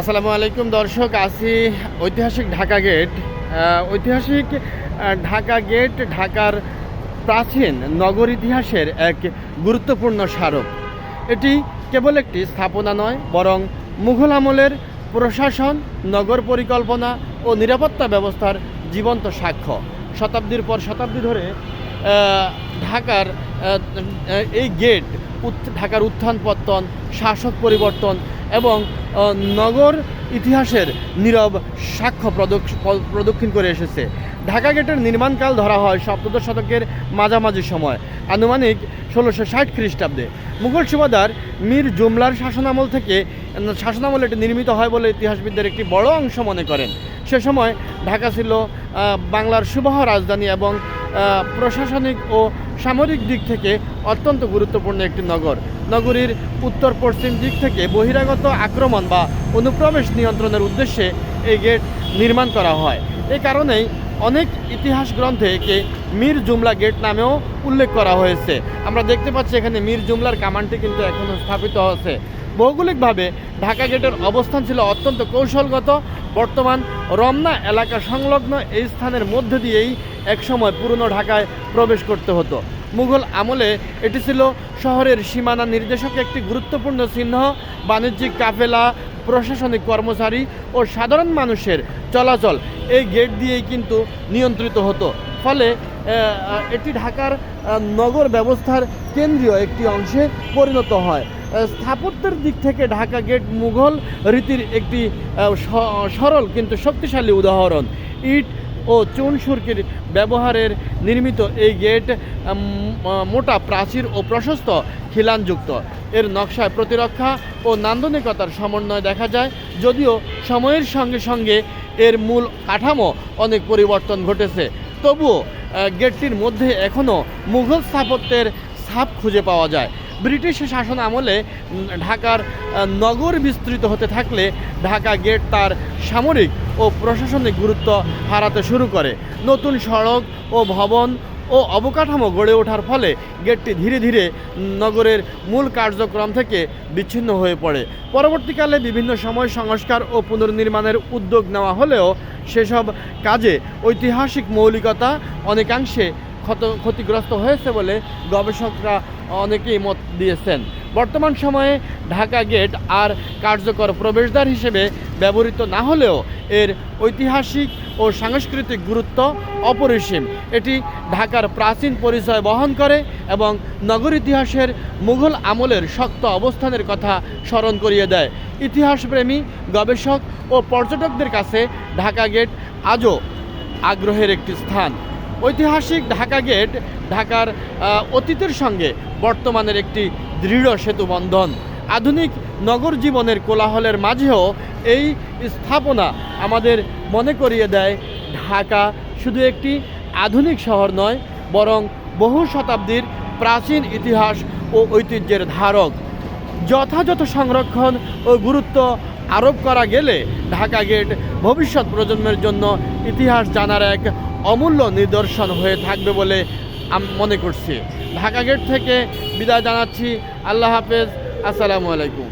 আসসালামু আলাইকুম দর্শক, আছি ঐতিহাসিক ঢাকা গেট। ঐতিহাসিক ঢাকা গেট ঢাকার প্রাচীন নগর ইতিহাসের এক গুরুত্বপূর্ণ স্মারক। এটি কেবল একটি স্থাপনা নয়, বরং মুঘল আমলের প্রশাসন, নগর পরিকল্পনা ও নিরাপত্তা ব্যবস্থার জীবন্ত সাক্ষ্য। শতাব্দীর পর শতাব্দী ধরে ঢাকার এই গেট ঢাকার উত্থান পতন, শাসক পরিবর্তন এবং নগর ইতিহাসের নীরব সাক্ষ্য প্রদক্ষিণ করে এসেছে। ঢাকা গেটের নির্মাণকাল ধরা হয় সপ্তদশ শতকের মাঝামাঝি সময়, আনুমানিক 1660 খ্রিস্টাব্দে। মুঘল সুবাদার মীর জুমলার শাসনামলে এটি নির্মিত হয় বলে ইতিহাসবিদদের একটি বড় অংশ মনে করেন। সে সময় ঢাকা ছিল বাংলার সুবহ রাজধানী এবং প্রশাসনিক ও সামরিক দিক থেকে অত্যন্ত গুরুত্বপূর্ণ একটি নগর। নগরীর উত্তর পশ্চিম দিক থেকে বহিরাগত আক্রমণ বা অনুপ্রবেশ নিয়ন্ত্রণের উদ্দেশ্যে এই গেট নির্মাণ করা হয়। এই কারণেই অনেক ইতিহাস গ্রন্থে একে মীর জুমলা গেট নামেও উল্লেখ করা হয়েছে। আমরা দেখতে পাচ্ছি এখানে মীর জুমলার কামানটি কিন্তু এখনও স্থাপিত আছে। ভৌগোলিকভাবে ঢাকা গেটের অবস্থান ছিল অত্যন্ত কৌশলগত। বর্তমান রমনা এলাকা সংলগ্ন এই স্থানের মধ্য দিয়েই একসময় পুরনো ঢাকায় প্রবেশ করতে হতো। মুঘল আমলে এটি ছিল শহরের সীমানা নির্দেশক একটি গুরুত্বপূর্ণ চিহ্ন। বাণিজ্যিক কাফেলা, প্রশাসনিক কর্মচারী ও সাধারণ মানুষের চলাচল এই গেট দিয়েই কিন্তু নিয়ন্ত্রিত হতো। ফলে এটি ঢাকার নগর ব্যবস্থার কেন্দ্রীয় একটি অংশে পরিণত হয়। স্থাপত্যের দিক থেকে ঢাকা গেট মুঘল রীতির একটি সরল কিন্তু শক্তিশালী উদাহরণ। ইট ও চুন সুরকির ব্যবহারের নির্মিত এই গেট মোটা প্রাচীর ও প্রশস্ত খিলানযুক্ত। এর নকশায় প্রতিরক্ষা ও নান্দনিকতার সমন্বয় দেখা যায়। যদিও সময়ের সঙ্গে সঙ্গে এর মূল কাঠামো অনেক পরিবর্তন ঘটেছে, তবুও গেটটির মধ্যে এখনও মুঘল স্থাপত্যের ছাপ খুঁজে পাওয়া যায়। ব্রিটিশ শাসন আমলে ঢাকার নগর বিস্তৃত হতে থাকলে ঢাকা গেট তার সামরিক ও প্রশাসনিক গুরুত্ব হারাতে শুরু করে। নতুন সড়ক ও ভবন ও অবকাঠামো গড়ে ওঠার ফলে গেটটি ধীরে ধীরে নগরের মূল কার্যক্রম থেকে বিচ্ছিন্ন হয়ে পড়ে। পরবর্তীকালে বিভিন্ন সময় সংস্কার ও পুনর্নির্মাণের উদ্যোগ নেওয়া হলেও সেসব কাজে ঐতিহাসিক মৌলিকতা অনেকাংশে ক্ষতিগ্রস্ত হয়েছে বলে গবেষকরা অনেকেই মত দিয়েছেন। বর্তমান সময়ে ঢাকা গেট আর কার্যকর প্রবেশদ্বার হিসেবে ব্যবহৃত না হলেও এর ঐতিহাসিক ও সাংস্কৃতিক গুরুত্ব অপরিসীম। এটি ঢাকার প্রাচীন পরিচয় বহন করে এবং নগর ইতিহাসের মুঘল আমলের শক্ত অবস্থানের কথা স্মরণ করিয়ে দেয়। ইতিহাসপ্রেমী, গবেষক ও পর্যটকদের কাছে ঢাকা গেট আজও আগ্রহের একটি স্থান। ঐতিহাসিক ঢাকা গেট ঢাকার অতীতের সঙ্গে বর্তমানের একটি দৃঢ় সেতুবন্ধন। আধুনিক নগর জীবনের কোলাহলের মাঝেও এই স্থাপনা আমাদের মনে করিয়ে দেয় ঢাকা শুধু একটি আধুনিক শহর নয়, বরং বহু শতাব্দীর প্রাচীন ইতিহাস ও ঐতিহ্যের ধারক। যথাযথ সংরক্ষণ ও গুরুত্ব আরোপ করা গেলে ঢাকা গেট ভবিষ্যৎ প্রজন্মের জন্য ইতিহাস জানার এক অমূল্য নিদর্শন হয়ে থাকবে বলে আমি মনে করছি। ঢাকা গেট থেকে বিদায় জানাচ্ছি। আল্লাহ হাফেজ। আসসালামু আলাইকুম।